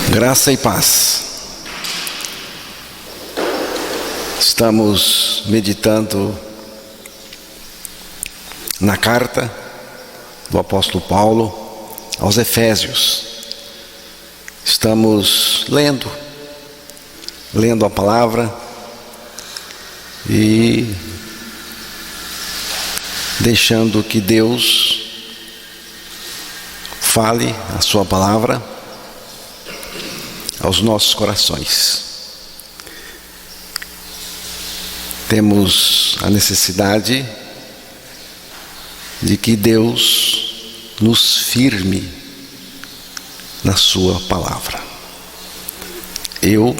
Graça e paz. Estamos meditando na carta do apóstolo Paulo aos Efésios. Estamos lendo a palavra e deixando que Deus fale a sua palavra aos nossos corações. Temos a necessidade de que Deus nos firme na sua palavra. Eu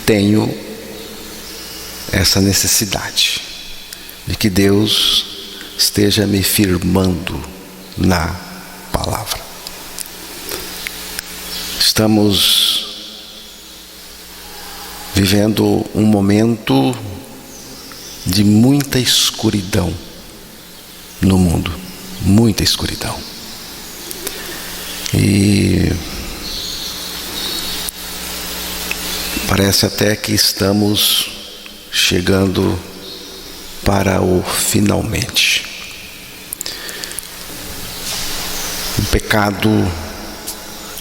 tenho essa necessidade de que Deus esteja me firmando na palavra. Estamos vivendo um momento de muita escuridão no mundo, muita escuridão. E parece até que estamos chegando para o finalmente. O pecado,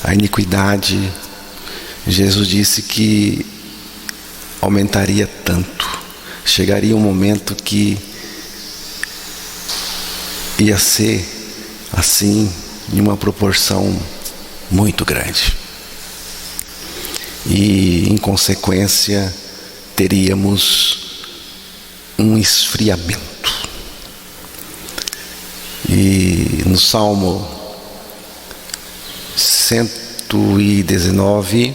a iniquidade, Jesus disse que aumentaria tanto. Chegaria um momento que ia ser assim, em uma proporção muito grande. E, em consequência, teríamos um esfriamento. E no Salmo 119,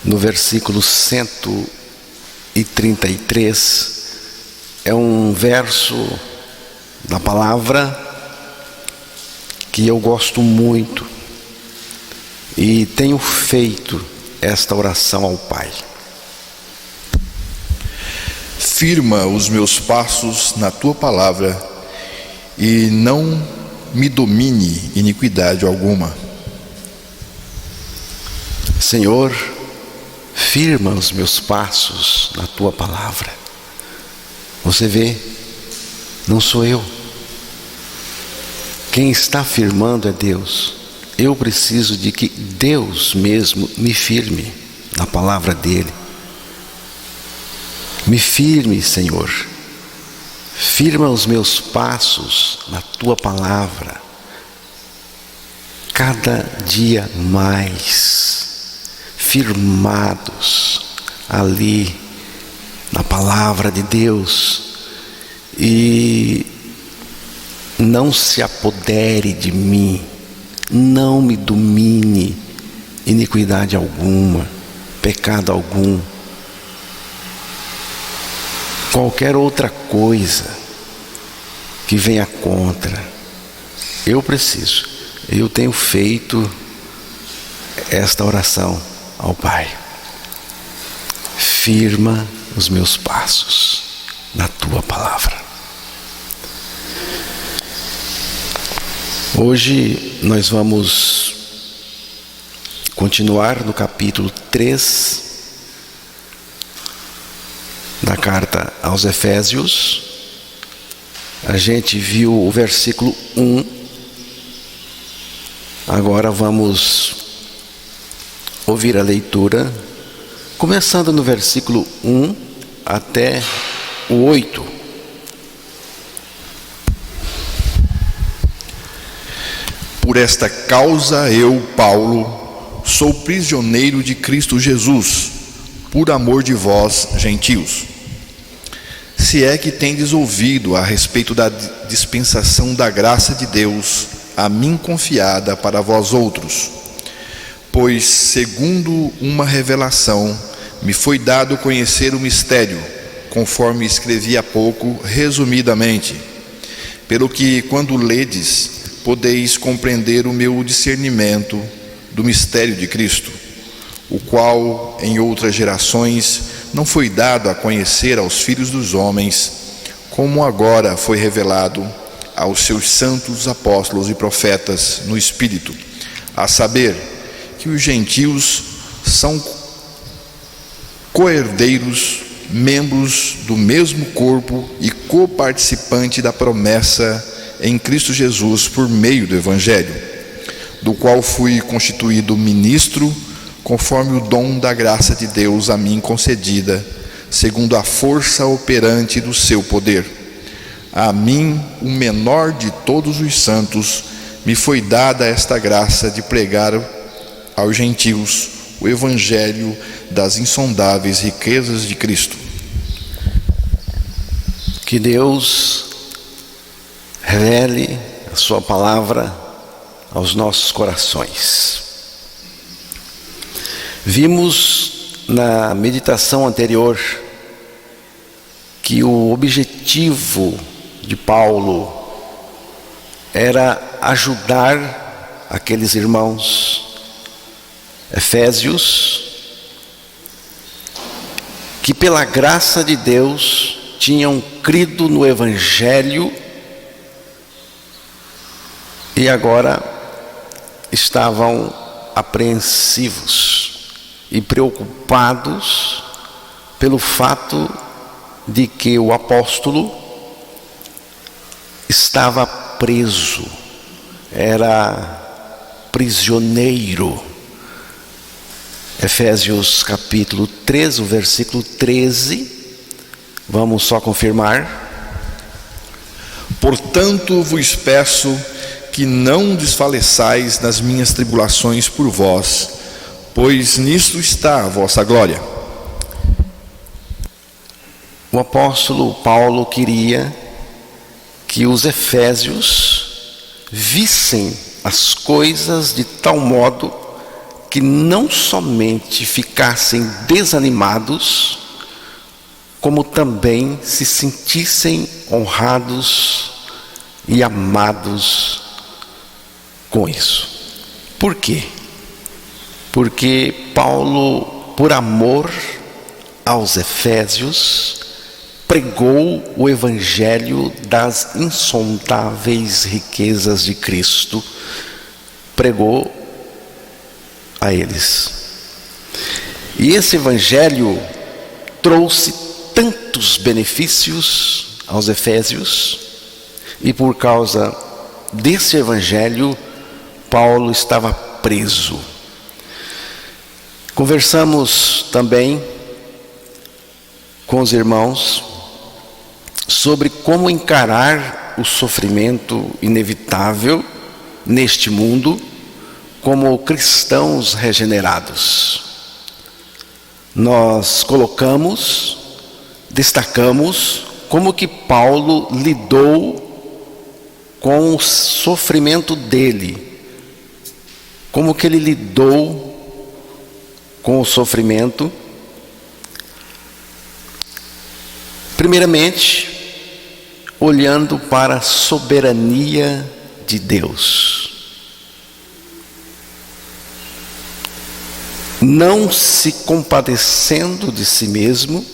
no versículo 133, é um verso da palavra que eu gosto muito e tenho feito esta oração ao Pai. Firma os meus passos na tua palavra e não me domine iniquidade alguma. Senhor, firma os meus passos na tua palavra. Você vê, não sou eu. Quem está firmando é Deus. Eu preciso de que Deus mesmo me firme na palavra dele. Me firme, Senhor. Firma os meus passos na tua palavra. Cada dia mais firmados ali na palavra de Deus, e não se apodere de mim, não me domine iniquidade alguma, pecado algum, qualquer outra coisa que venha contra. Eu tenho feito esta oração ao Pai. Firma os meus passos na tua palavra. Hoje nós vamos continuar no capítulo 3 da carta aos Efésios. A gente viu o versículo 1. Agora vamos ouvir a leitura, começando no versículo 1 até o 8. Por esta causa eu, Paulo, sou prisioneiro de Cristo Jesus, por amor de vós, gentios. Se é que tendes ouvido a respeito da dispensação da graça de Deus, a mim confiada para vós outros. Pois, segundo uma revelação, me foi dado conhecer o mistério, conforme escrevi há pouco, resumidamente, pelo que, quando ledes, podeis compreender o meu discernimento do mistério de Cristo, o qual, em outras gerações, não foi dado a conhecer aos filhos dos homens, como agora foi revelado aos seus santos apóstolos e profetas no Espírito, a saber, que os gentios são coherdeiros, membros do mesmo corpo e coparticipante da promessa em Cristo Jesus por meio do Evangelho, do qual fui constituído ministro, conforme o dom da graça de Deus a mim concedida, segundo a força operante do seu poder. A mim, o menor de todos os santos, me foi dada esta graça de pregar aos gentios o Evangelho das insondáveis riquezas de Cristo. Que Deus revele a sua palavra aos nossos corações. Vimos na meditação anterior que o objetivo de Paulo era ajudar aqueles irmãos efésios que pela graça de Deus tinham crido no Evangelho e agora estavam apreensivos e preocupados pelo fato de que o apóstolo estava preso, era prisioneiro. Efésios capítulo 3, o versículo 13, vamos só confirmar. Portanto, vos peço que não desfaleçais nas minhas tribulações por vós, pois nisto está a vossa glória. O apóstolo Paulo queria que os efésios vissem as coisas de tal modo que não somente ficassem desanimados, como também se sentissem honrados e amados com isso. Por quê? Porque Paulo, por amor aos efésios, pregou o Evangelho das insondáveis riquezas de Cristo, pregou a eles. E esse Evangelho trouxe tantos benefícios aos efésios, e por causa desse Evangelho, Paulo estava preso. Conversamos também com os irmãos sobre como encarar o sofrimento inevitável neste mundo como cristãos regenerados. Nós destacamos como que Paulo lidou com o sofrimento dele, como que ele lidou com o sofrimento. Primeiramente, olhando para a soberania de Deus. Não se compadecendo de si mesmo,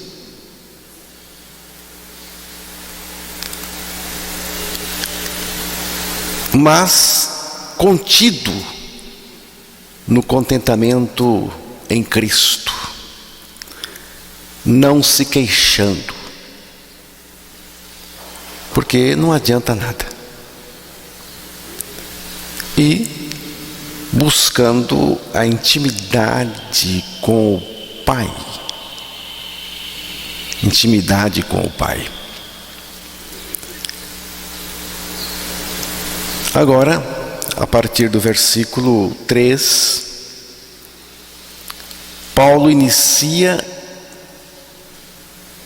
mas contido no contentamento em Cristo, não se queixando, porque não adianta nada, e buscando a intimidade com o Pai. Intimidade com o Pai. Agora, a partir do versículo 3, Paulo inicia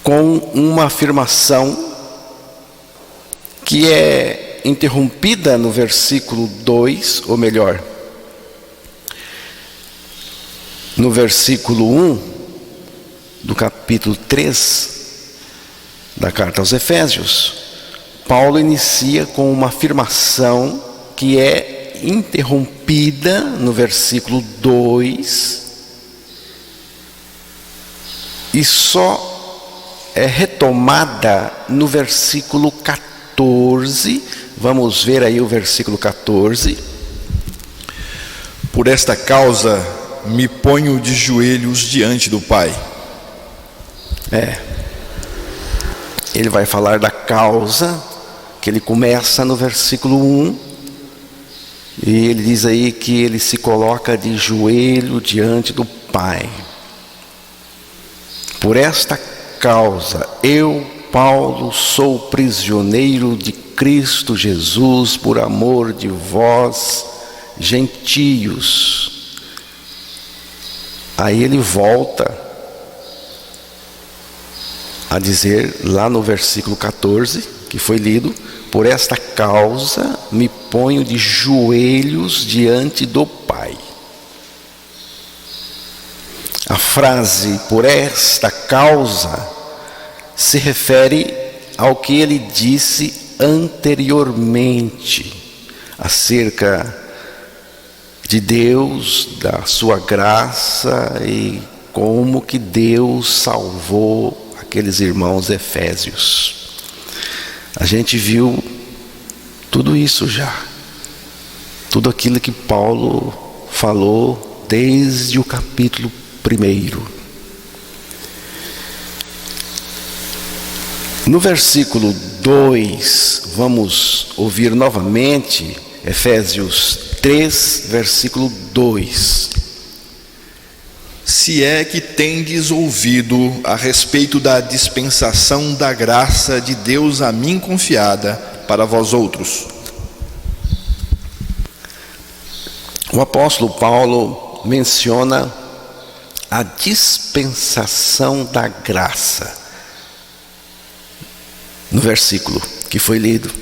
com uma afirmação que é interrompida no versículo 2, ou melhor, no versículo 1 do capítulo 3 da carta aos Efésios. Paulo inicia com uma afirmação que é interrompida no versículo 2 e só é retomada no versículo 14. Vamos ver aí o versículo 14. Por esta causa me ponho de joelhos diante do Pai. Ele vai falar da causa, que ele começa no versículo 1, e ele diz aí que ele se coloca de joelho diante do Pai. Por esta causa, eu, Paulo, sou prisioneiro de Cristo Jesus, por amor de vós, gentios. Aí ele volta a dizer lá no versículo 14, que foi lido: por esta causa me ponho de joelhos diante do Pai. A frase "por esta causa" se refere ao que ele disse anteriormente acerca de Deus, da sua graça e como que Deus salvou aqueles irmãos efésios. A gente viu tudo isso já, tudo aquilo que Paulo falou desde o capítulo 1. No versículo 2, vamos ouvir novamente Efésios 3, versículo 2. Se é que tendes ouvido a respeito da dispensação da graça de Deus a mim confiada para vós outros. O apóstolo Paulo menciona a dispensação da graça no versículo que foi lido.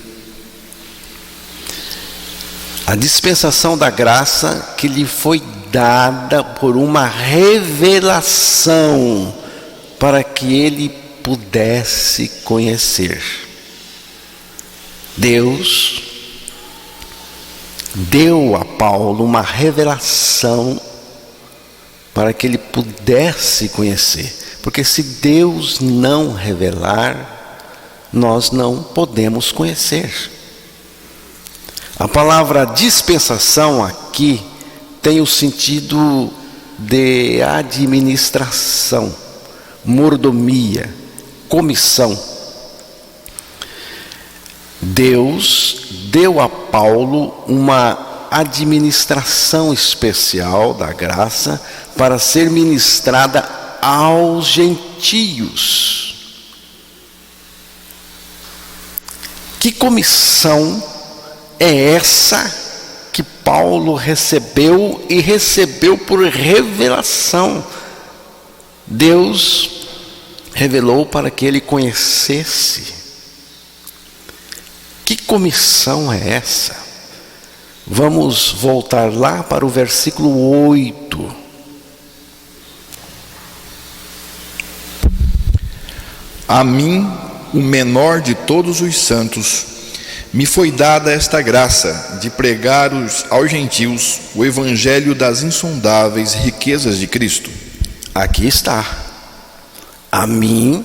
A dispensação da graça que lhe foi dada por uma revelação para que ele pudesse conhecer. Deus deu a Paulo uma revelação para que ele pudesse conhecer. Porque se Deus não revelar, nós não podemos conhecer. A palavra dispensação aqui tem o sentido de administração, mordomia, comissão. Deus deu a Paulo uma administração especial da graça para ser ministrada aos gentios. Que comissão é essa que Paulo recebeu e recebeu por revelação? Deus revelou para que ele conhecesse. Que comissão é essa? Vamos voltar lá para o versículo 8. A mim, o menor de todos os santos, me foi dada esta graça de pregar aos gentios o evangelho das insondáveis riquezas de Cristo. Aqui está. A mim,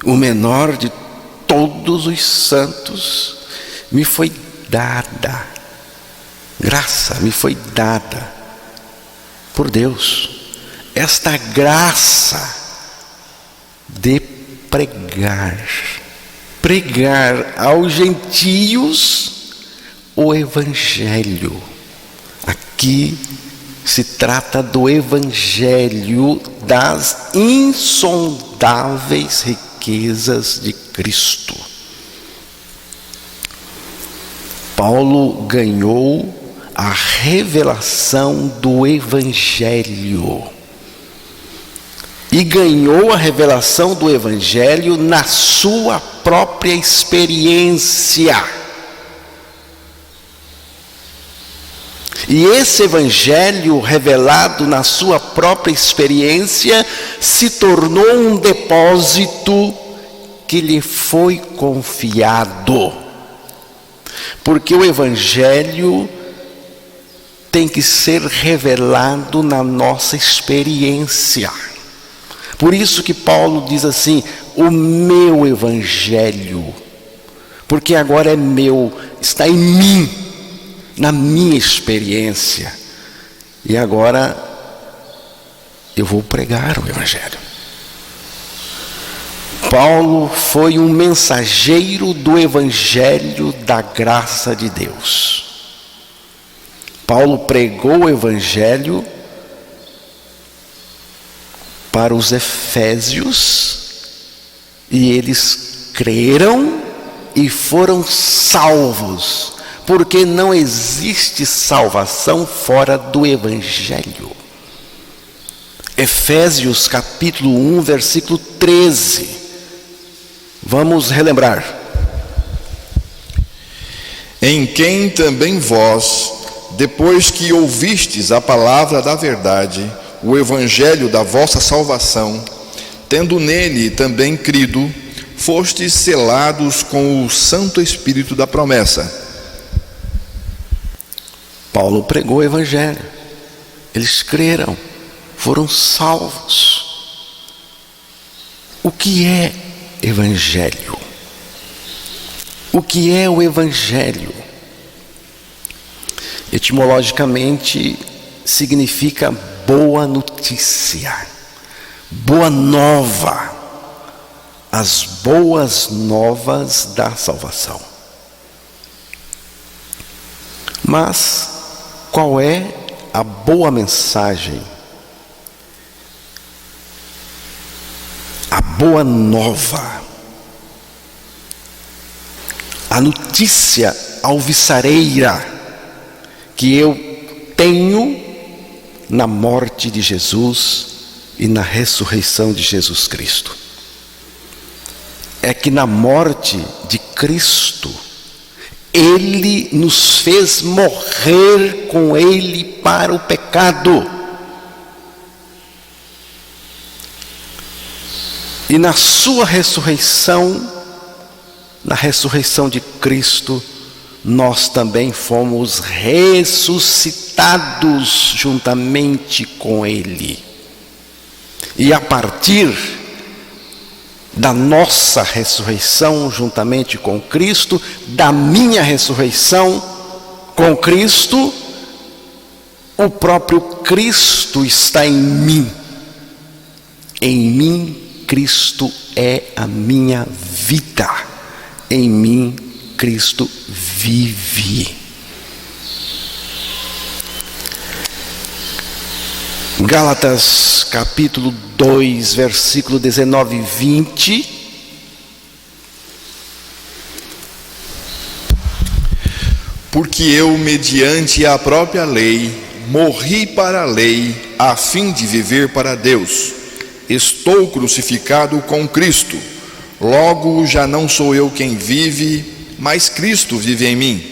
o menor de todos os santos, me foi dada. Graça me foi dada por Deus. Esta graça de pregar aos gentios o evangelho. Aqui se trata do evangelho das insondáveis riquezas de Cristo. Paulo ganhou a revelação do evangelho. E ganhou a revelação do evangelho na sua própria experiência. E esse evangelho revelado na sua própria experiência se tornou um depósito que lhe foi confiado. Porque o evangelho tem que ser revelado na nossa experiência. Por isso que Paulo diz assim: o meu evangelho, porque agora é meu, está em mim, na minha experiência. E agora eu vou pregar o Evangelho. Paulo foi um mensageiro do Evangelho da graça de Deus. Paulo pregou o Evangelho para os efésios e eles creram e foram salvos, porque não existe salvação fora do Evangelho. Efésios capítulo 1, versículo 13. Vamos relembrar. Em quem também vós, depois que ouvistes a palavra da verdade, o evangelho da vossa salvação, tendo nele também crido, fostes selados com o Santo Espírito da promessa. Paulo pregou o Evangelho, eles creram, foram salvos. O que é Evangelho? O que é o Evangelho? Etimologicamente significa boa notícia, boa nova, as boas novas da salvação. Mas qual é a boa mensagem? A boa nova, a notícia alvissareira que eu tenho na morte de Jesus e na ressurreição de Jesus Cristo. É que na morte de Cristo, Ele nos fez morrer com Ele para o pecado. E na sua ressurreição, na ressurreição de Cristo, nós também fomos ressuscitados juntamente com Ele. E a partir da nossa ressurreição juntamente com Cristo, da minha ressurreição com Cristo, o próprio Cristo está em mim. Em mim, Cristo é a minha vida. Em mim, Cristo vive. Gálatas capítulo 2, versículo 19 e 20. Porque eu, mediante a própria lei, morri para a lei, a fim de viver para Deus. Estou crucificado com Cristo. Logo já não sou eu quem vive, mas Cristo vive em mim.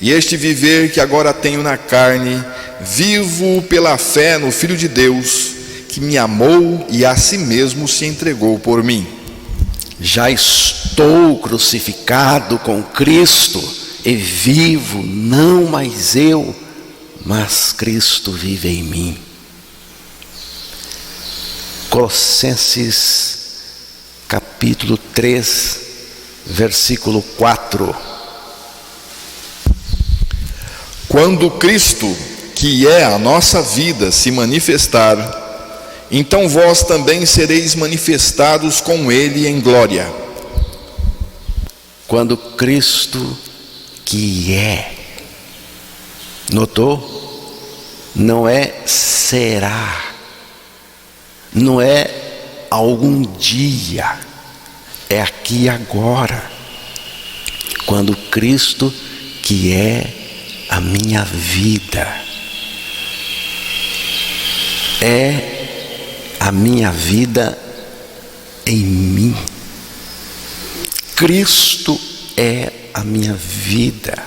E este viver que agora tenho na carne, vivo pela fé no Filho de Deus, que me amou e a si mesmo se entregou por mim. Já estou crucificado com Cristo e vivo, não mais eu, mas Cristo vive em mim. Colossenses capítulo 3, versículo 4. Quando Cristo, que é a nossa vida, se manifestar, então vós também sereis manifestados com Ele em glória. Quando Cristo, que é, notou? Não é será, não é algum dia, é aqui e agora. Quando Cristo, que é a minha vida, é a minha vida em mim. Cristo é a minha vida.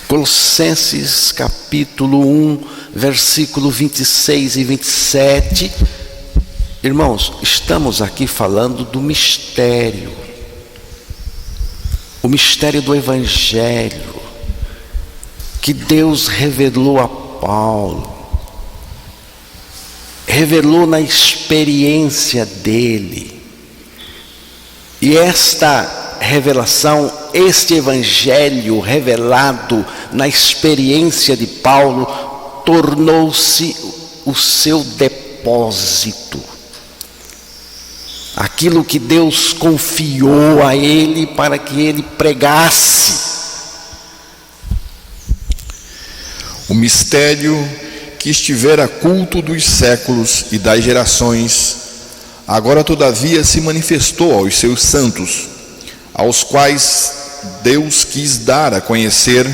Colossenses capítulo 1, versículo 26 e 27. Irmãos, estamos aqui falando do mistério. O mistério do Evangelho que Deus revelou a Paulo, revelou na experiência dele. E esta revelação, este Evangelho revelado na experiência de Paulo, tornou-se o seu depósito propósito. Aquilo que Deus confiou a ele para que ele pregasse. O mistério que estivera oculto dos séculos e das gerações, agora todavia se manifestou aos seus santos, aos quais Deus quis dar a conhecer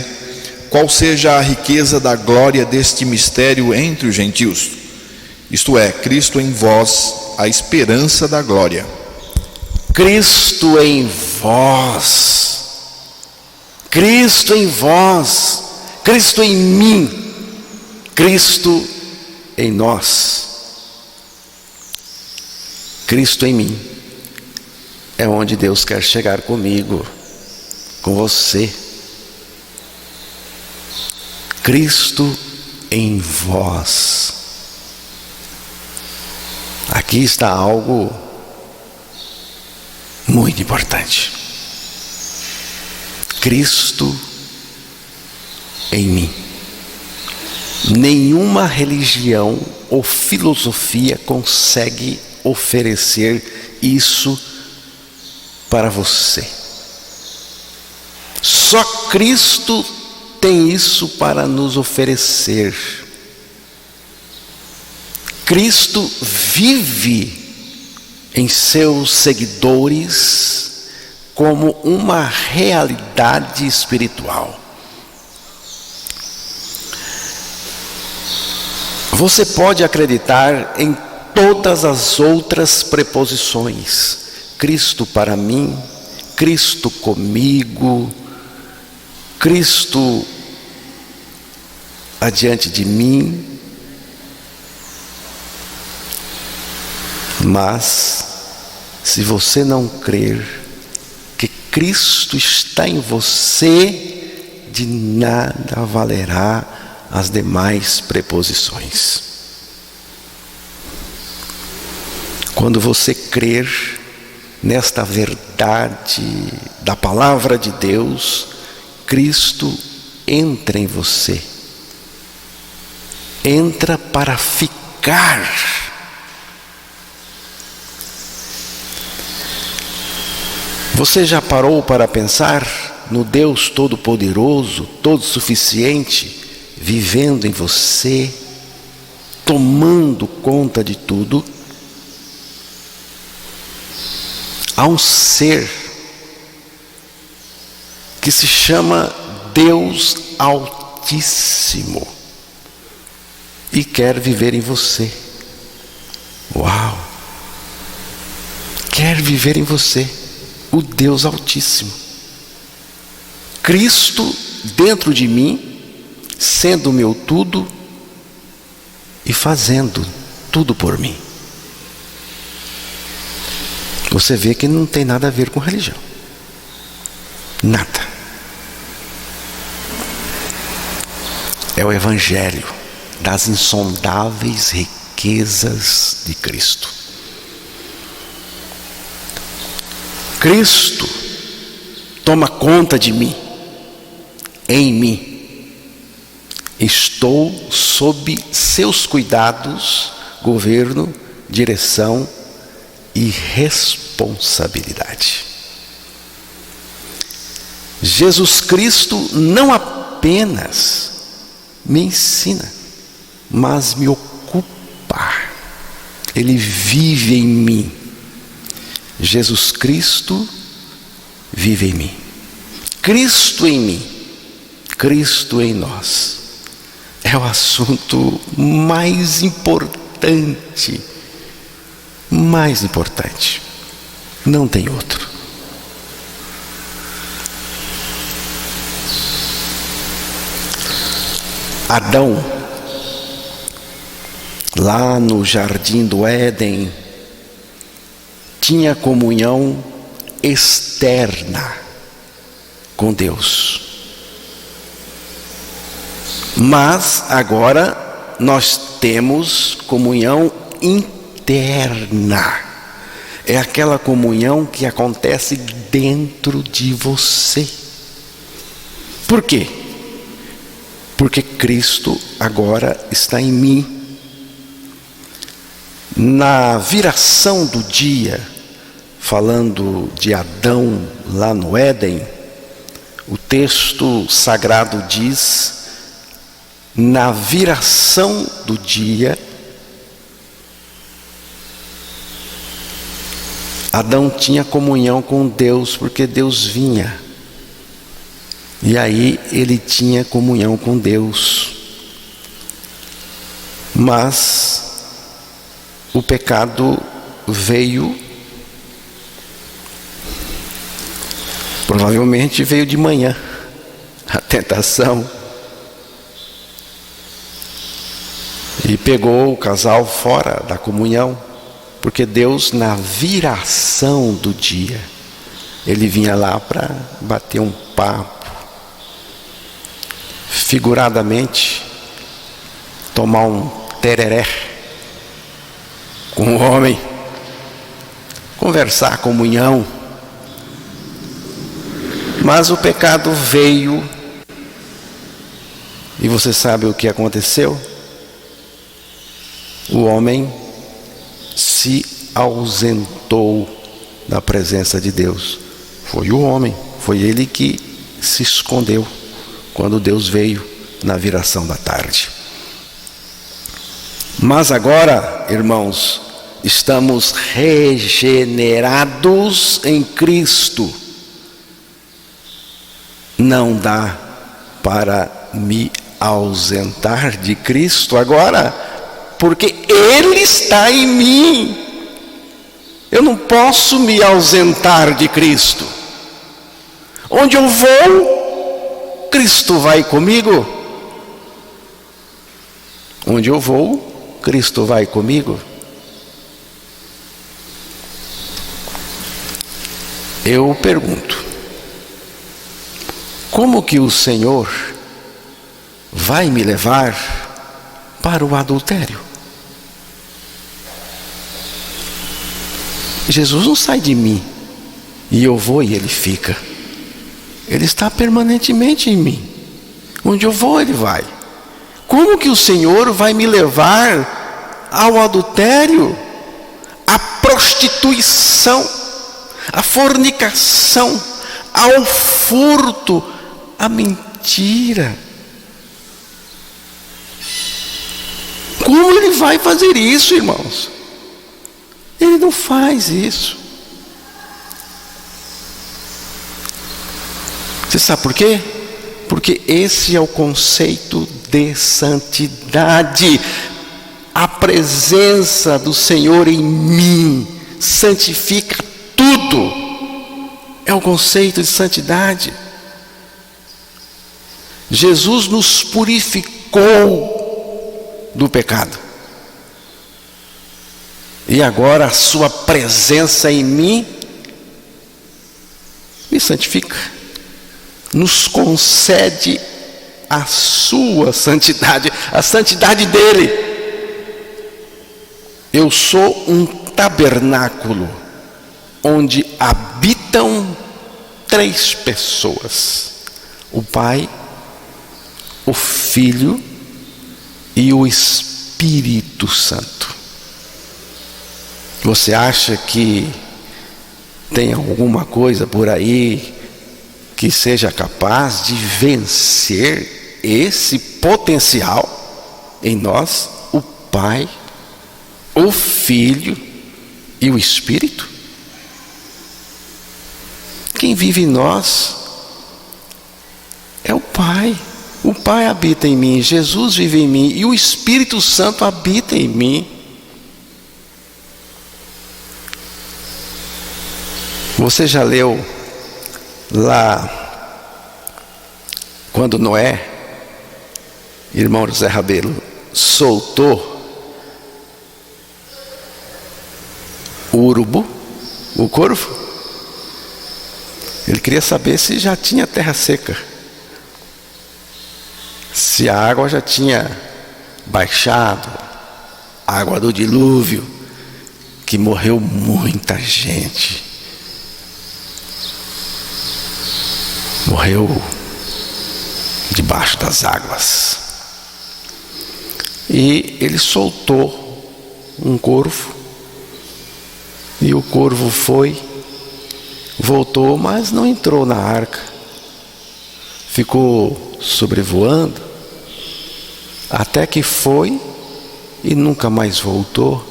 qual seja a riqueza da glória deste mistério entre os gentios, isto é, Cristo em vós, a esperança da glória. Cristo em vós, Cristo em vós, Cristo em mim, Cristo em nós. Cristo em mim é onde Deus quer chegar comigo, com você. Cristo em vós. Aqui está algo muito importante. Cristo em mim. Nenhuma religião ou filosofia consegue oferecer isso para você. Só Cristo tem isso para nos oferecer. Cristo vive em seus seguidores como uma realidade espiritual. Você pode acreditar em todas as outras preposições. Cristo para mim, Cristo comigo, Cristo adiante de mim. Mas, se você não crer que Cristo está em você, de nada valerá as demais preposições. Quando você crer nesta verdade da palavra de Deus, Cristo entra em você. Entra para ficar. Você já parou para pensar no Deus Todo-Poderoso, Todo-Suficiente, vivendo em você, tomando conta de tudo? Há um ser que se chama Deus Altíssimo e quer viver em você. Uau! Quer viver em você. O Deus Altíssimo, Cristo dentro de mim, sendo o meu tudo e fazendo tudo por mim. Você vê que não tem nada a ver com religião. Nada. É o Evangelho das insondáveis riquezas de Cristo. Cristo toma conta de mim, em mim. Estou sob seus cuidados, governo, direção e responsabilidade. Jesus Cristo não apenas me ensina, mas me ocupa. Ele vive em mim. Jesus Cristo vive em mim. Cristo em mim. Cristo em nós. É o assunto mais importante. Mais importante. Não tem outro. Adão, lá no jardim do Éden, tinha comunhão externa com Deus. Mas agora nós temos comunhão interna. É aquela comunhão que acontece dentro de você. Por quê? Porque Cristo agora está em mim. Na viração do dia, falando de Adão lá no Éden, o texto sagrado diz: na viração do dia, Adão tinha comunhão com Deus, porque Deus vinha. E aí ele tinha comunhão com Deus. Mas o pecado veio, provavelmente veio de manhã, a tentação, e pegou o casal fora da comunhão, porque Deus, na viração do dia, ele vinha lá para bater um papo, figuradamente, tomar um tereré com o homem, conversar, comunhão. Mas o pecado veio, e você sabe o que aconteceu? O homem se ausentou da presença de Deus. Foi o homem, foi ele que se escondeu quando Deus veio na viração da tarde. Mas agora, irmãos, estamos regenerados em Cristo. Não dá para me ausentar de Cristo agora, porque Ele está em mim. Eu não posso me ausentar de Cristo. Onde eu vou, Cristo vai comigo. Onde eu vou, Cristo vai comigo. Eu pergunto: como que o Senhor vai me levar para o adultério? Jesus não sai de mim e eu vou e Ele fica. Ele está permanentemente em mim. Onde eu vou, Ele vai. Como que o Senhor vai me levar ao adultério, à prostituição, à fornicação, ao furto, à mentira? Como Ele vai fazer isso, irmãos? Ele não faz isso. Você sabe por quê? Porque esse é o conceito de santidade. A presença do Senhor em mim santifica tudo. É o conceito de santidade. Jesus nos purificou do pecado. E agora a sua presença em mim me santifica. Nos concede a sua santidade, a santidade dele. Eu sou um tabernáculo onde habitam 3 pessoas: o Pai, o Filho e o Espírito Santo. Você acha que tem alguma coisa por aí que seja capaz de vencer esse potencial em nós? O Pai, o Filho e o Espírito? Quem vive em nós é o Pai. O Pai habita em mim, Jesus vive em mim e o Espírito Santo habita em mim. Você já leu lá quando Noé, irmão José Rabelo, soltou o urubu, o corvo? Ele queria saber se já tinha terra seca, se a água já tinha baixado, a água do dilúvio, que morreu muita gente. Morreu debaixo das águas. E ele soltou um corvo, e o corvo voltou, mas não entrou na arca. Ficou sobrevoando, até que foi e nunca mais voltou.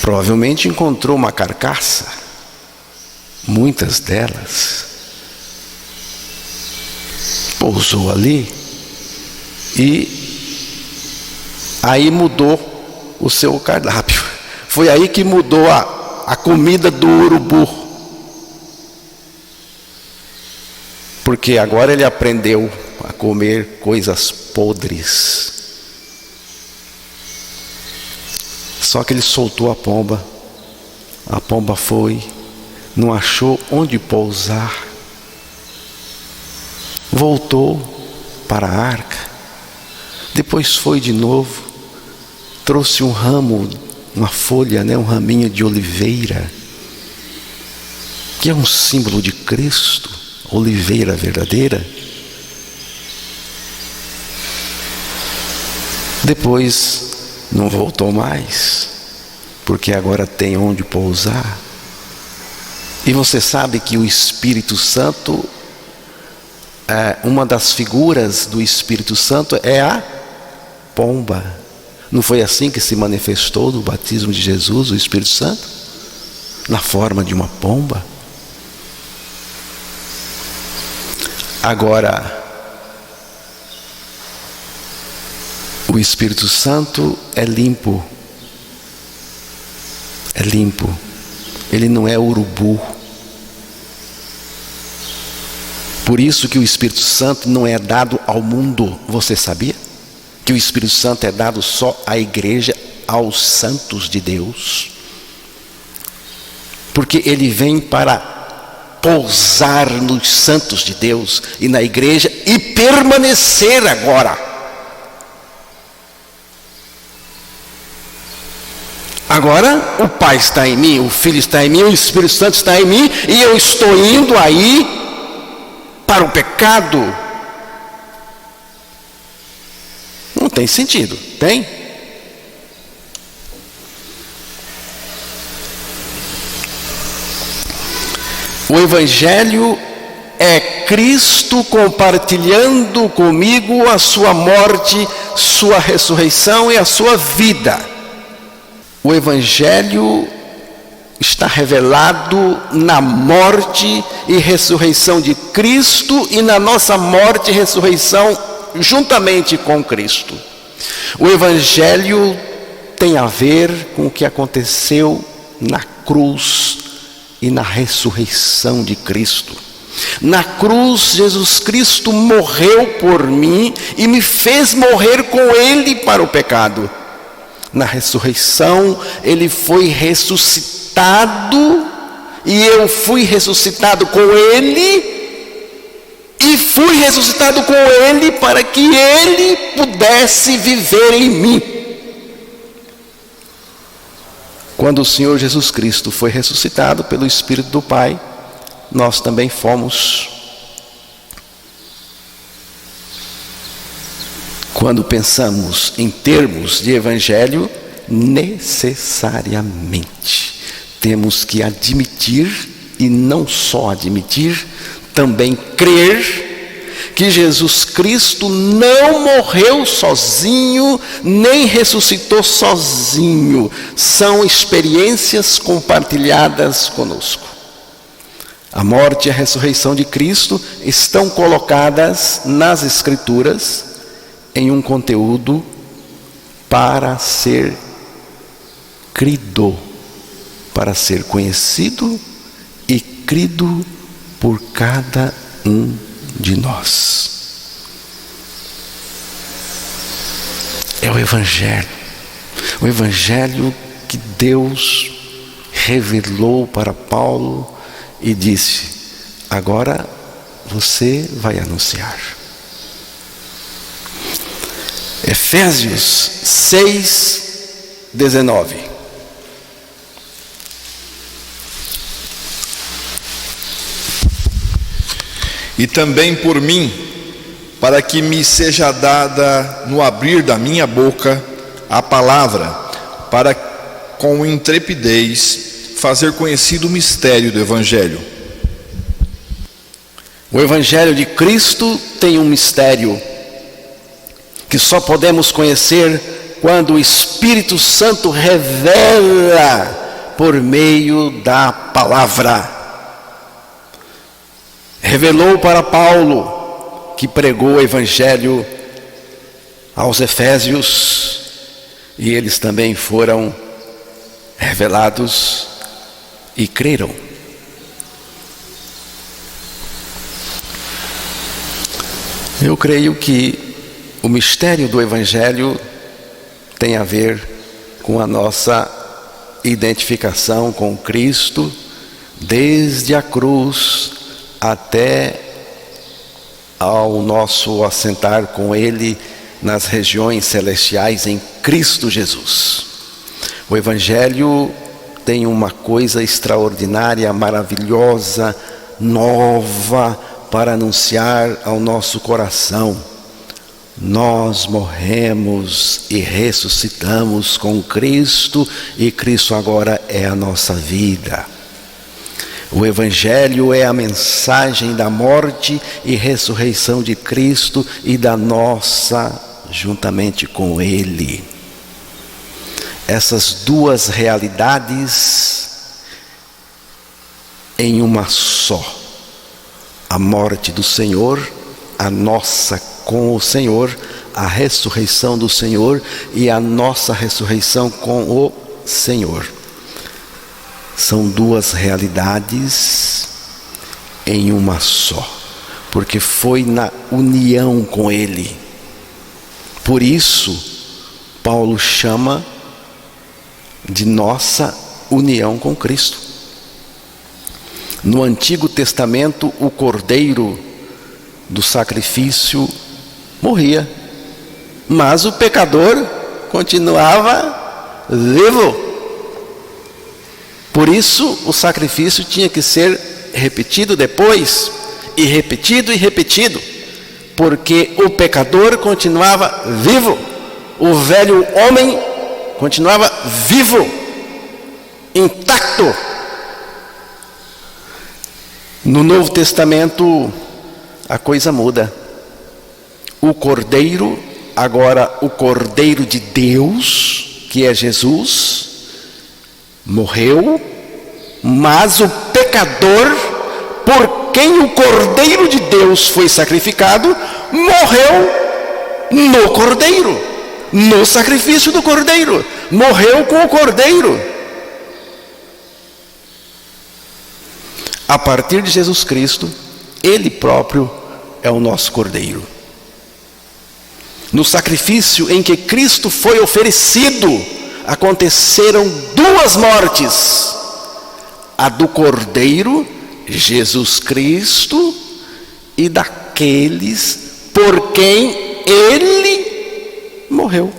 Provavelmente encontrou uma carcaça, muitas delas. Pousou ali e aí mudou o seu cardápio. Foi aí que mudou a comida do urubu. Porque agora ele aprendeu a comer coisas podres. Só que ele soltou a pomba. A pomba foi, não achou onde pousar. Voltou para a arca. Depois foi de novo. Trouxe um ramo, uma folha, um raminho de oliveira, que é um símbolo de Cristo, oliveira verdadeira. Depois não voltou mais, porque agora tem onde pousar. E você sabe que o Espírito Santo, uma das figuras do Espírito Santo é a pomba. Não foi assim que se manifestou no batismo de Jesus, o Espírito Santo? Na forma de uma pomba. Agora, o Espírito Santo é limpo. É limpo. Ele não é urubu. Por isso que o Espírito Santo não é dado ao mundo. Você sabia? Que o Espírito Santo é dado só à igreja, aos santos de Deus. Porque ele vem para pousar nos santos de Deus e na igreja e permanecer agora. Agora o Pai está em mim, o Filho está em mim, o Espírito Santo está em mim, e eu estou indo aí para o pecado. Não tem sentido, tem? O Evangelho é Cristo compartilhando comigo a sua morte, sua ressurreição e a sua vida. O Evangelho está revelado na morte e ressurreição de Cristo e na nossa morte e ressurreição juntamente com Cristo. O Evangelho tem a ver com o que aconteceu na cruz e na ressurreição de Cristo. Na cruz, Jesus Cristo morreu por mim e me fez morrer com Ele para o pecado. Na ressurreição, Ele foi ressuscitado e eu fui ressuscitado com Ele. E fui ressuscitado com Ele para que Ele pudesse viver em mim. Quando o Senhor Jesus Cristo foi ressuscitado pelo Espírito do Pai, nós também fomos. Quando pensamos em termos de Evangelho, necessariamente temos que admitir, e não só admitir, também crer que Jesus Cristo não morreu sozinho, nem ressuscitou sozinho. São experiências compartilhadas conosco. A morte e a ressurreição de Cristo estão colocadas nas Escrituras em um conteúdo para ser crido, para ser conhecido e crido por cada um de nós. É o Evangelho que Deus revelou para Paulo e disse: agora você vai anunciar. Efésios 6:19. E também por mim, para que me seja dada no abrir da minha boca a palavra, para com intrepidez fazer conhecido o mistério do Evangelho. O Evangelho de Cristo tem um mistério que só podemos conhecer quando o Espírito Santo revela por meio da palavra. Revelou para Paulo, que pregou o Evangelho aos Efésios, e eles também foram revelados e creram. Eu creio que o mistério do Evangelho tem a ver com a nossa identificação com Cristo, desde a cruz até ao nosso assentar com Ele nas regiões celestiais em Cristo Jesus. O Evangelho tem uma coisa extraordinária, maravilhosa, nova para anunciar ao nosso coração. Nós morremos e ressuscitamos com Cristo, e Cristo agora é a nossa vida. O Evangelho é a mensagem da morte e ressurreição de Cristo e da nossa juntamente com Ele. Essas duas realidades em uma só. A morte do Senhor, a nossa com o Senhor, a ressurreição do Senhor e a nossa ressurreição com o Senhor. São duas realidades em uma só, porque foi na união com Ele. Por isso, Paulo chama de nossa união com Cristo. No Antigo Testamento, o cordeiro do sacrifício morria, mas o pecador continuava vivo. Por isso, o sacrifício tinha que ser repetido depois, e repetido, porque o pecador continuava vivo, o velho homem continuava vivo, intacto. No Novo Testamento, a coisa muda. O Cordeiro, agora o Cordeiro de Deus, que é Jesus, morreu, mas o pecador, por quem o Cordeiro de Deus foi sacrificado, morreu no Cordeiro, no sacrifício do Cordeiro, morreu com o Cordeiro. A partir de Jesus Cristo, Ele próprio é o nosso Cordeiro. No sacrifício em que Cristo foi oferecido, aconteceram duas mortes: a do Cordeiro, Jesus Cristo, e daqueles por quem Ele morreu.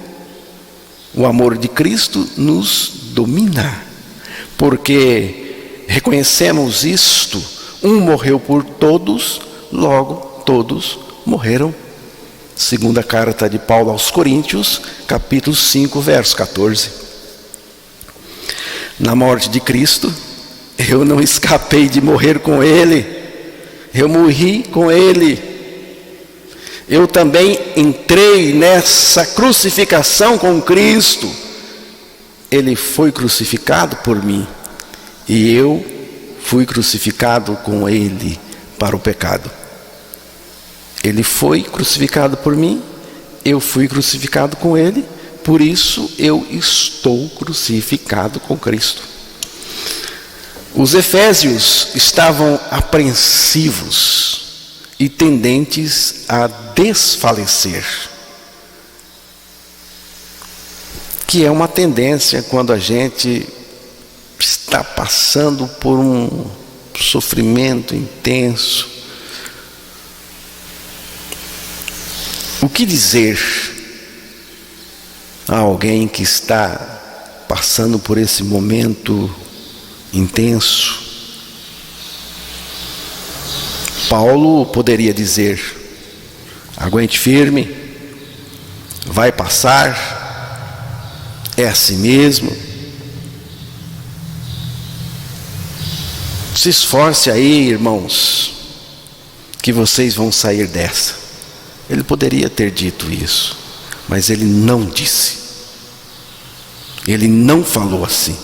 O amor de Cristo nos domina, porque reconhecemos isto: um morreu por todos, logo todos morreram. Segunda carta de Paulo aos Coríntios, capítulo 5, verso 14. Na morte de Cristo, eu não escapei de morrer com Ele, eu morri com Ele. Eu também entrei nessa crucificação com Cristo. Ele foi crucificado por mim, e eu fui crucificado com Ele para o pecado. Ele foi crucificado por mim, eu fui crucificado com Ele, por isso eu estou crucificado com Cristo. Os efésios estavam apreensivos e tendentes a desfalecer, que é uma tendência quando a gente está passando por um sofrimento intenso. O que dizer a alguém que está passando por esse momento intenso? Paulo poderia dizer: aguente firme, vai passar, É assim mesmo. Se esforce aí, irmãos, que vocês vão sair dessa. Ele poderia ter dito isso, mas ele não disse. Ele não falou assim.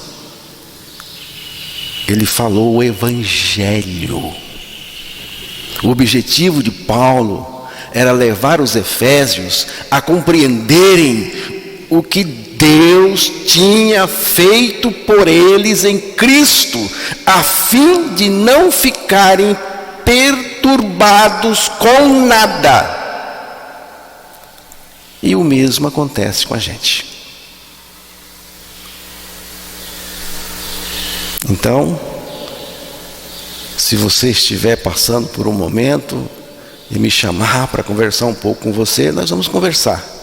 Ele falou o Evangelho. O objetivo de Paulo era levar os efésios a compreenderem o que Deus tinha feito por eles em Cristo, a fim de não ficarem perturbados com nada. E o mesmo acontece com a gente. Então, se você estiver passando por um momento e me chamar para conversar um pouco com você, nós vamos conversar.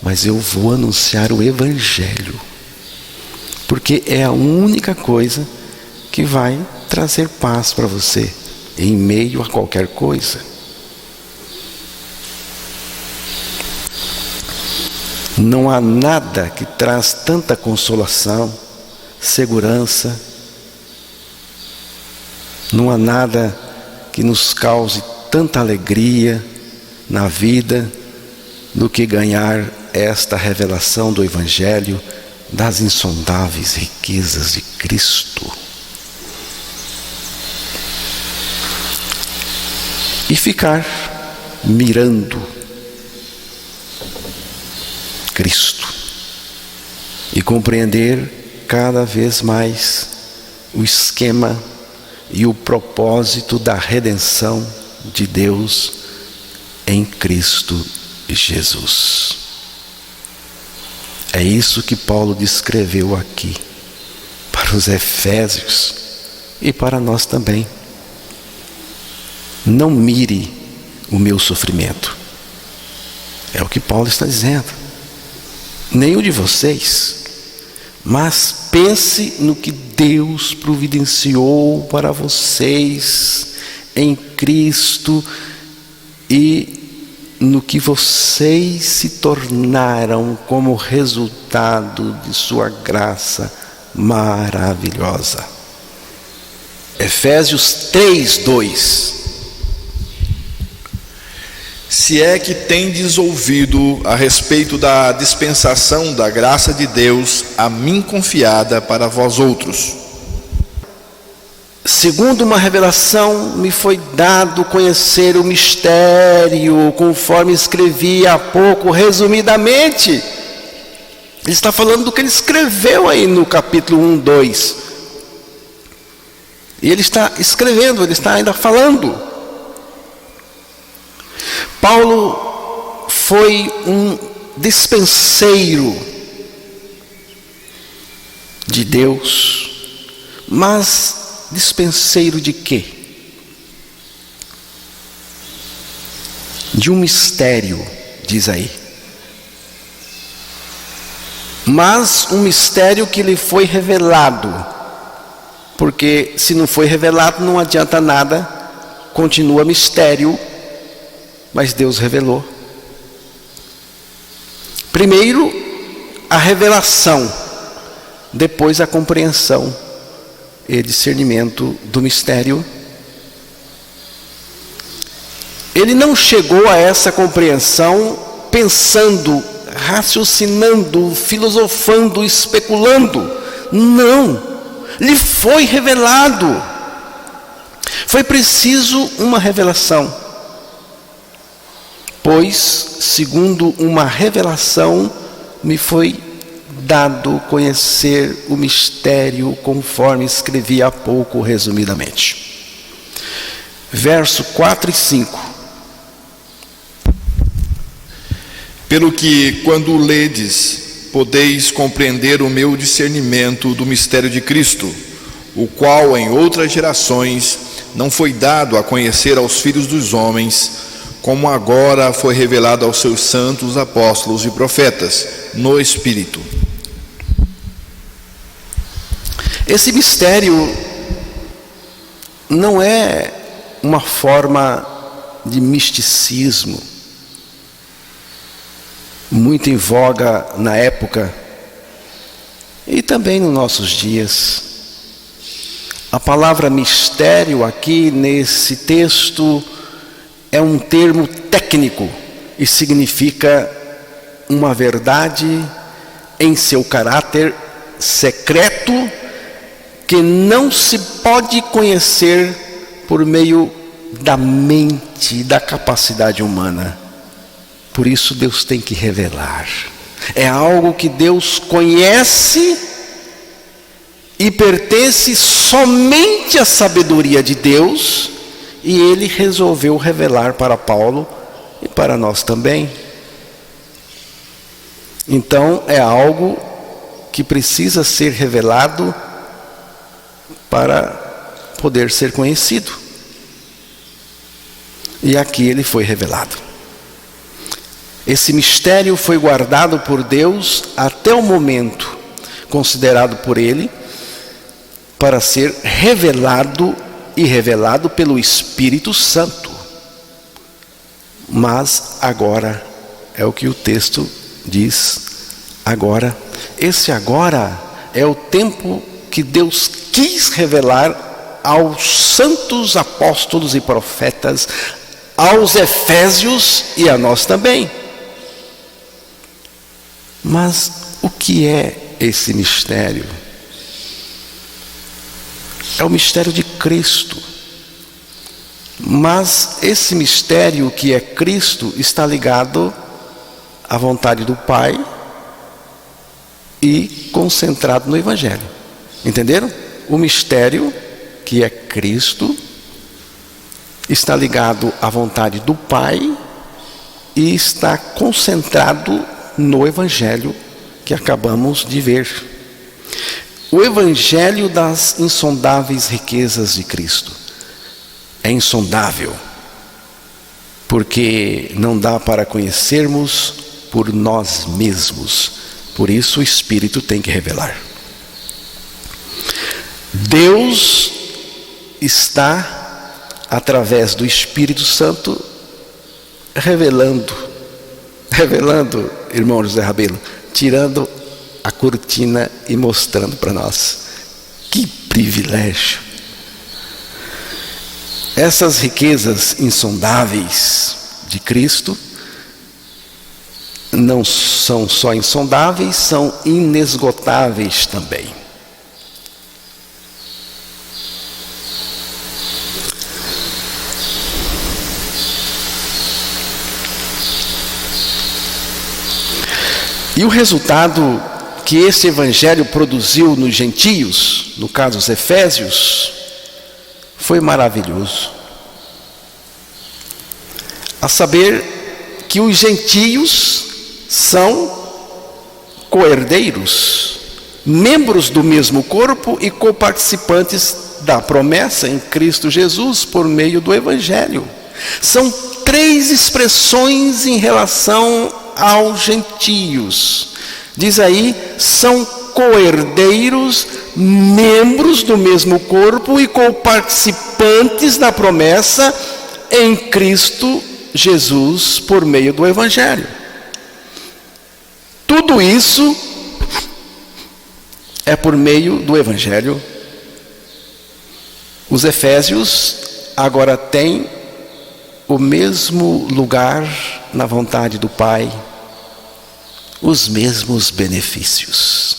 Mas eu vou anunciar o Evangelho, porque é a única coisa que vai trazer paz para você em meio a qualquer coisa. Não há nada que traz tanta consolação, segurança. Não há nada que nos cause tanta alegria na vida do que ganhar esta revelação do Evangelho, das insondáveis riquezas de Cristo. E ficar mirando Cristo e compreender cada vez mais o esquema e o propósito da redenção de Deus em Cristo Jesus. É isso que Paulo descreveu aqui para os efésios e para nós também. Não mire o meu sofrimento. É o que Paulo está dizendo. Nem o de vocês. Mas pense no que Deus providenciou para vocês em Cristo e no que vocês se tornaram como resultado de sua graça maravilhosa. Efésios 3:2. Se é que tendes ouvido a respeito da dispensação da graça de Deus a mim confiada para vós outros. Segundo uma revelação, me foi dado conhecer o mistério, conforme escrevi há pouco, resumidamente. Ele está falando do que ele escreveu aí no capítulo 1, 2. E ele está escrevendo, ele está ainda falando. Paulo foi um dispenseiro de Deus, mas dispenseiro de quê? De um mistério, diz aí. Mas um mistério que lhe foi revelado, porque se não foi revelado não adianta nada, continua mistério. Mas Deus revelou. Primeiro, a revelação, depois a compreensão e discernimento do mistério. Ele não chegou a essa compreensão pensando, raciocinando, filosofando, especulando. Não, lhe foi revelado. Foi preciso uma revelação. Pois, segundo uma revelação, me foi dado conhecer o mistério, conforme escrevi há pouco, resumidamente. Verso 4 e 5. Pelo que, quando ledes, podeis compreender o meu discernimento do mistério de Cristo, o qual em outras gerações não foi dado a conhecer aos filhos dos homens, como agora foi revelado aos seus santos apóstolos e profetas, no Espírito. Esse mistério não é uma forma de misticismo, muito em voga na época, e também nos nossos dias. A palavra mistério aqui nesse texto é um termo técnico e significa uma verdade em seu caráter secreto que não se pode conhecer por meio da mente, da capacidade humana. Por isso Deus tem que revelar. É algo que Deus conhece e pertence somente à sabedoria de Deus, e Ele resolveu revelar para Paulo e para nós também. Então é algo que precisa ser revelado para poder ser conhecido. E aqui ele foi revelado. Esse mistério foi guardado por Deus até o momento considerado por Ele para ser revelado e revelado pelo Espírito Santo. Mas agora é o que o texto diz. Agora, esse agora é o tempo que Deus quis revelar aos santos apóstolos e profetas, aos efésios e a nós também. Mas o que é esse mistério? É o mistério de Cristo. Mas esse mistério que é Cristo está ligado à vontade do Pai e concentrado no Evangelho. Entenderam? O mistério que é Cristo está ligado à vontade do Pai e está concentrado no Evangelho que acabamos de ver. O Evangelho das insondáveis riquezas de Cristo é insondável, porque não dá para conhecermos por nós mesmos. Por isso o Espírito tem que revelar. Deus está, através do Espírito Santo, revelando, irmão José Rabelo, tirando a cortina e mostrando para nós. Que privilégio! Essas riquezas insondáveis de Cristo não são só insondáveis, são inesgotáveis também. E o resultado que esse evangelho produziu nos gentios, no caso os efésios, foi maravilhoso. A saber que os gentios são co-herdeiros, membros do mesmo corpo e coparticipantes da promessa em Cristo Jesus por meio do evangelho. São três expressões em relação aos gentios. Diz aí, são co-herdeiros, membros do mesmo corpo e co-participantes da promessa em Cristo Jesus por meio do Evangelho. Tudo isso é por meio do Evangelho. Os efésios agora têm o mesmo lugar na vontade do Pai, os mesmos benefícios.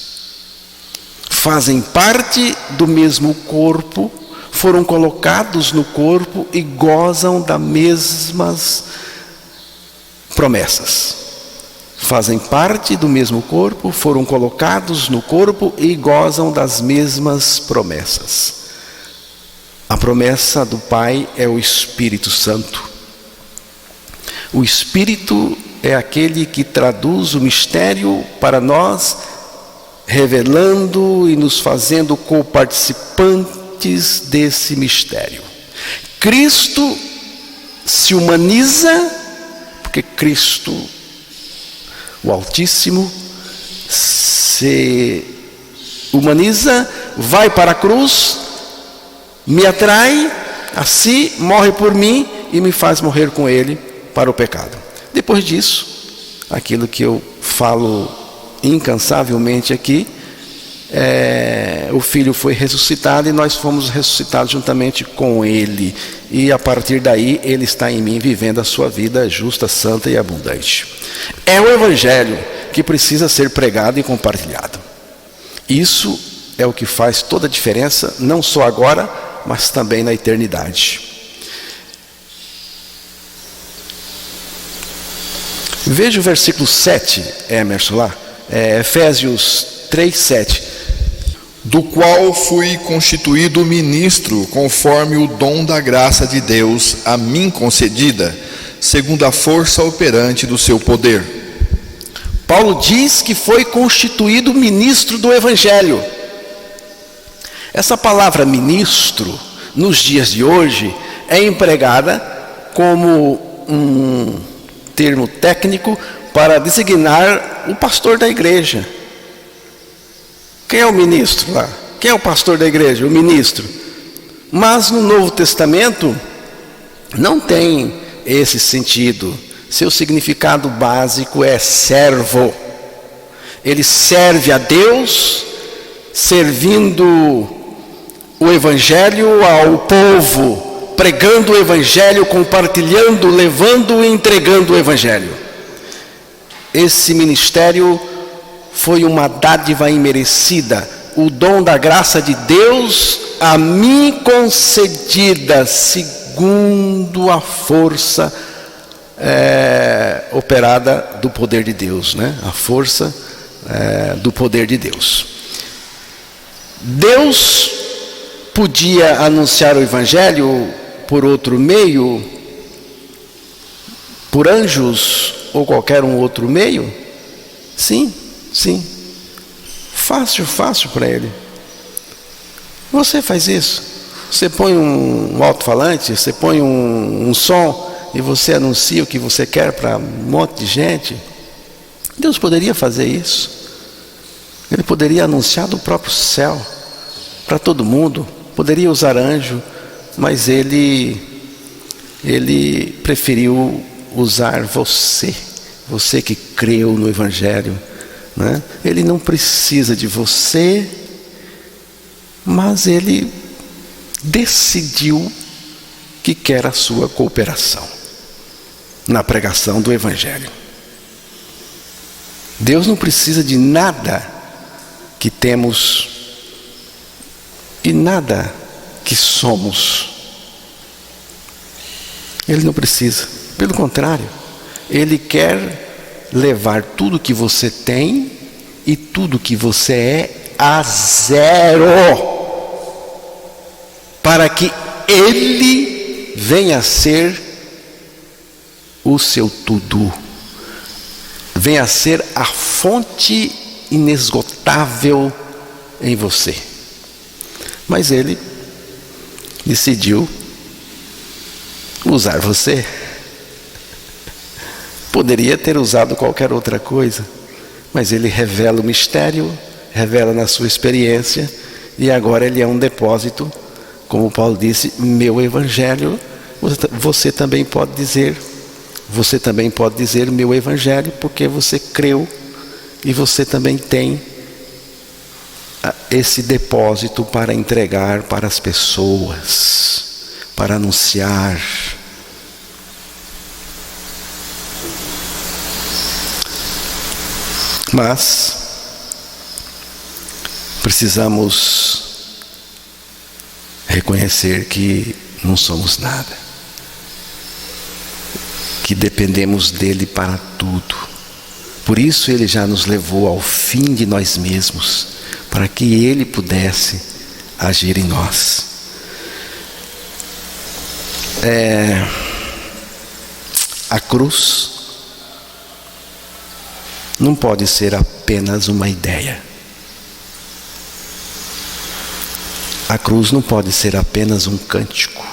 Fazem parte do mesmo corpo, foram colocados no corpo e gozam das mesmas promessas. Fazem parte do mesmo corpo, foram colocados no corpo e gozam das mesmas promessas. A promessa do Pai é o Espírito Santo. O Espírito é aquele que traduz o mistério para nós, revelando e nos fazendo co-participantes desse mistério. Cristo se humaniza, porque Cristo, o Altíssimo, se humaniza, vai para a cruz, me atrai a si, morre por mim e me faz morrer com Ele para o pecado. Depois disso, aquilo que eu falo incansavelmente aqui, o Filho foi ressuscitado e nós fomos ressuscitados juntamente com Ele. E a partir daí, Ele está em mim, vivendo a sua vida justa, santa e abundante. É o Evangelho que precisa ser pregado e compartilhado. Isso é o que faz toda a diferença, não só agora, mas também na eternidade. Veja o versículo 7, Emerson, lá. Efésios 3, 7. Do qual fui constituído ministro, conforme o dom da graça de Deus a mim concedida, segundo a força operante do seu poder. Paulo diz que foi constituído ministro do Evangelho. Essa palavra ministro, nos dias de hoje, é empregada como um termo técnico para designar o pastor da igreja. Quem é o ministro lá? Quem é o pastor da igreja? O ministro. Mas no Novo Testamento não tem esse sentido. Seu significado básico é servo. Ele serve a Deus, servindo o Evangelho ao povo, pregando o Evangelho, compartilhando, levando e entregando o Evangelho. Esse ministério foi uma dádiva imerecida, o dom da graça de Deus a mim concedida, segundo a força operada do poder de Deus, né? A força do poder de Deus. Deus podia anunciar o Evangelho por outro meio, por anjos ou qualquer um outro meio? Sim. Fácil para ele. Você faz isso. Você põe um alto-falante, você põe um som e você anuncia o que você quer para um monte de gente. Deus poderia fazer isso. Ele poderia anunciar do próprio céu para todo mundo. Poderia usar anjo, mas ele preferiu usar você que creu no Evangelho, né? Ele não precisa de você, mas ele decidiu que quer a sua cooperação na pregação do Evangelho. Deus não precisa de nada que temos e nada que somos. Ele não precisa, pelo contrário, Ele quer levar tudo que você tem e tudo que você é a zero, para que Ele venha a ser o seu tudo, venha a ser a fonte inesgotável em você. Mas Ele decidiu usar você. Poderia ter usado qualquer outra coisa, mas Ele revela o mistério, revela na sua experiência, e agora Ele é um depósito, como Paulo disse, meu Evangelho. Você também pode dizer meu Evangelho, porque você creu e você também tem esse depósito para entregar para as pessoas, para anunciar. Mas precisamos reconhecer que não somos nada, que dependemos dele para tudo. Por isso Ele já nos levou ao fim de nós mesmos, para que Ele pudesse agir em nós. A cruz não pode ser apenas uma ideia. A cruz não pode ser apenas um cântico.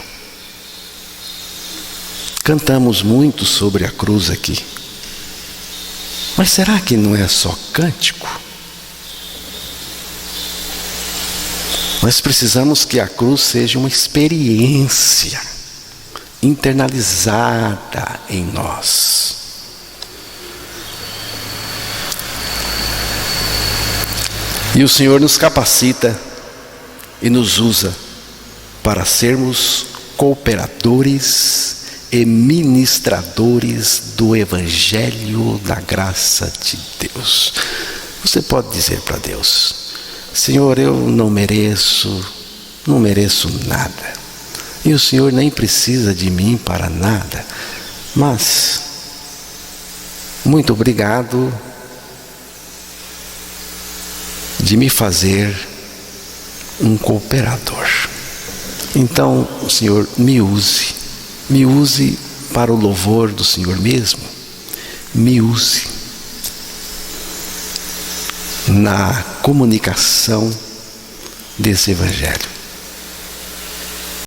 Cantamos muito sobre a cruz aqui. Mas será que não é só cântico? Nós precisamos que a cruz seja uma experiência internalizada em nós. E o Senhor nos capacita e nos usa para sermos cooperadores e ministradores do Evangelho da graça de Deus. Você pode dizer para Deus: Senhor, eu não mereço nada. E o Senhor nem precisa de mim para nada. Mas, muito obrigado de me fazer um cooperador. Então, Senhor, me use para o louvor do Senhor mesmo. Me use na comunicação desse Evangelho.